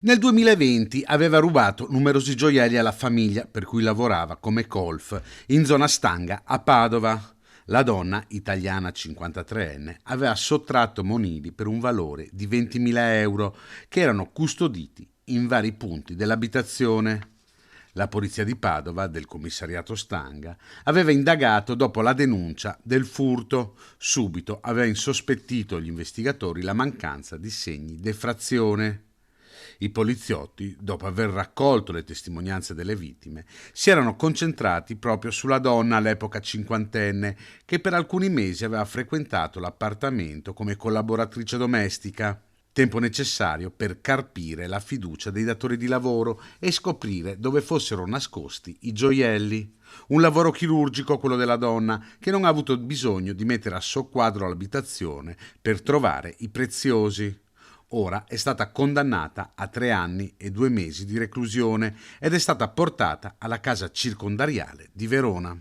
Nel 2020 aveva rubato numerosi gioielli alla famiglia per cui lavorava come colf in zona Stanga a Padova. La donna, italiana 53enne, aveva sottratto monili per un valore di 20.000 euro che erano custoditi in vari punti dell'abitazione. La polizia di Padova, del commissariato Stanga, aveva indagato dopo la denuncia del furto. Subito aveva insospettito gli investigatori la mancanza di segni d'effrazione. I poliziotti, dopo aver raccolto le testimonianze delle vittime, si erano concentrati proprio sulla donna all'epoca cinquantenne che per alcuni mesi aveva frequentato l'appartamento come collaboratrice domestica. Tempo necessario per carpire la fiducia dei datori di lavoro e scoprire dove fossero nascosti i gioielli. Un lavoro chirurgico quello della donna, che non ha avuto bisogno di mettere a soqquadro l'abitazione per trovare i preziosi. Ora è stata condannata a 3 anni e 2 mesi di reclusione ed è stata portata alla casa circondariale di Verona.